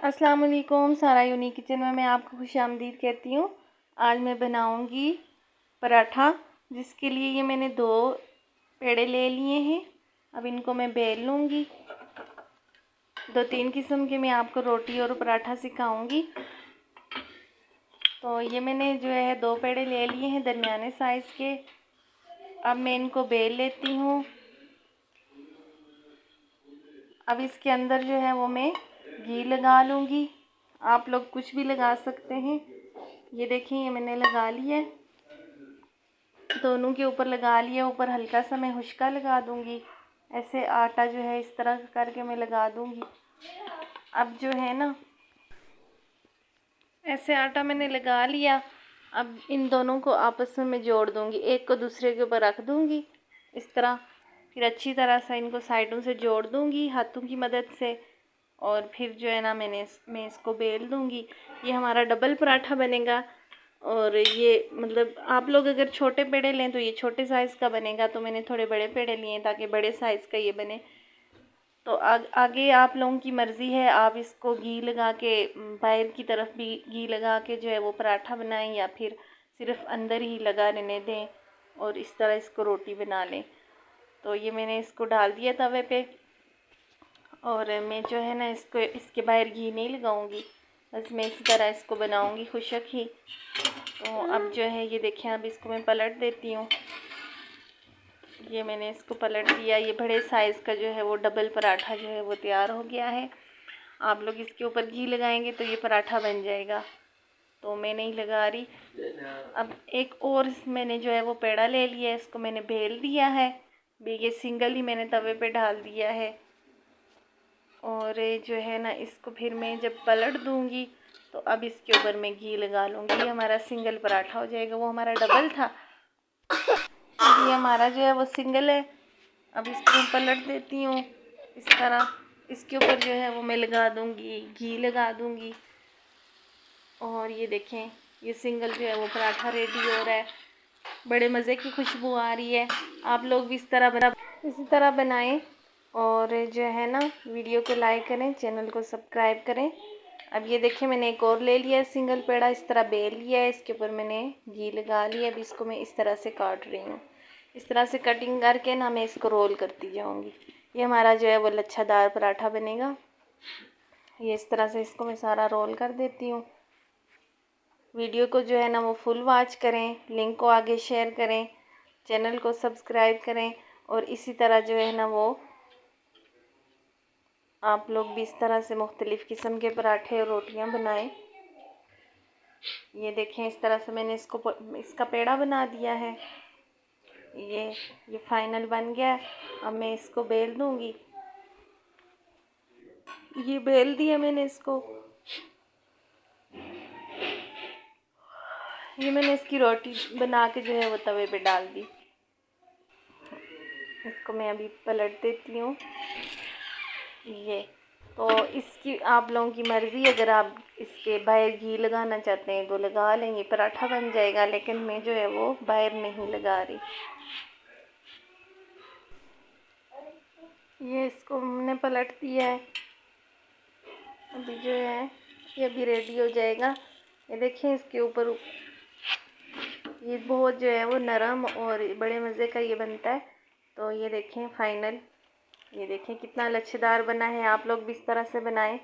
अस्सलाम वालेकुम। सारा यूनिक किचन में मैं आपको खुशामदीद कहती हूँ। आज मैं बनाऊँगी पराठा, जिसके लिए ये मैंने 2 पेड़े ले लिए हैं। अब इनको मैं बेल लूँगी। 2-3 किस्म के मैं आपको रोटी और पराठा सिखाऊंगी। तो ये मैंने जो है 2 पेड़े ले लिए हैं दरमियाने साइज़ के। अब मैं इनको बेल लेती हूँ। अब इसके अंदर जो है वो मैं घी लगा लूँगी। आप लोग कुछ भी लगा सकते हैं। ये देखिए, ये मैंने लगा लिया है, दोनों के ऊपर लगा लिया। ऊपर हल्का सा मैं हुश्का लगा दूँगी। ऐसे आटा जो है इस तरह करके मैं लगा दूँगी। अब जो है ना, ऐसे आटा मैंने लगा लिया। अब इन दोनों को आपस में मैं जोड़ दूँगी, एक को दूसरे के ऊपर रख दूँगी इस तरह। फिर अच्छी तरह से इनको साइडों से जोड़ दूँगी हाथों की मदद से। और फिर जो है ना मैं इसको बेल दूँगी। ये हमारा डबल पराठा बनेगा। और ये मतलब आप लोग अगर छोटे पेड़े लें तो ये छोटे साइज़ का बनेगा, तो मैंने थोड़े बड़े पेड़े लिए ताकि बड़े साइज़ का ये बने। तो आगे आप लोगों की मर्ज़ी है, आप इसको घी लगा के बाहर की तरफ भी घी लगा के जो है वो पराठा बनाएं, या फिर सिर्फ अंदर ही लगा रहने दें और इस तरह इसको रोटी बना लें। तो ये मैंने इसको डाल दिया तवे पे, और मैं जो है ना इसको इसके बाहर घी नहीं लगाऊंगी, बस मैं इसी तरह इसको बनाऊंगी खुशक ही। तो अब जो है ये देखें, अब इसको मैं पलट देती हूँ। ये मैंने इसको पलट दिया। ये बड़े साइज़ का जो है वो डबल पराठा जो है वो तैयार हो गया है। आप लोग इसके ऊपर घी लगाएंगे तो ये पराठा बन जाएगा, तो मैं नहीं लगा रही। अब एक और मैंने जो है वो पेड़ा ले लिया है, इसको मैंने बेल दिया है। ये सिंगल ही मैंने तवे पे डाल दिया है। और जो है ना, इसको फिर मैं जब पलट दूँगी तो अब इसके ऊपर मैं घी लगा लूँगी। ये हमारा सिंगल पराठा हो जाएगा। वो हमारा डबल था, ये हमारा जो है वो सिंगल है। अब इसको मैं पलट देती हूँ इस तरह। इसके ऊपर जो है वो मैं लगा दूँगी, घी लगा दूँगी। और ये देखें, ये सिंगल जो है वो पराठा रेडी हो रहा है। बड़े मज़े की खुशबू आ रही है। आप लोग भी इसी तरह बनाएं। और जो है ना, वीडियो को लाइक करें, चैनल को सब्सक्राइब करें। अब ये देखें, मैंने एक और ले लिया है सिंगल पेड़ा, इस तरह बेल लिया है। इसके ऊपर मैंने घी लगा लिया। अब इसको मैं इस तरह से काट रही हूँ। इस तरह से कटिंग करके ना मैं इसको रोल करती जाऊँगी। ये हमारा जो है वो लच्छादार पराठा बनेगा। ये इस तरह से इसको मैं सारा रोल कर देती हूँ। वीडियो को जो है ना वो फुल वॉच करें, लिंक को आगे शेयर करें, चैनल को सब्सक्राइब करें। और इसी तरह जो है ना वो आप लोग भी इस तरह से मुख्तलिफ़ किस्म के पराठे और रोटियां बनाएं। ये देखें, इस तरह से मैंने इसका पेड़ा बना दिया है। ये फाइनल बन गया। अब मैं इसको बेल दूंगी। ये बेल दिया मैंने इसको। ये मैंने इसकी रोटी बना के जो है वो तवे पे डाल दी। इसको मैं अभी पलट देती हूँ। ये तो इसकी आप लोगों की मर्ज़ी, अगर आप इसके बाहर घी लगाना चाहते हैं तो लगा लेंगे, पराठा बन जाएगा। लेकिन मैं जो है वो बाहर नहीं लगा रही। ये इसको हमने पलट दिया है। अभी जो है ये अभी रेडी हो जाएगा। ये देखें, इसके ऊपर ये बहुत जो है वो नरम और बड़े मज़े का ये बनता है। तो ये देखें फाइनल, ये देखें कितना लच्छेदार बना है। आप लोग भी इस तरह से बनाएं।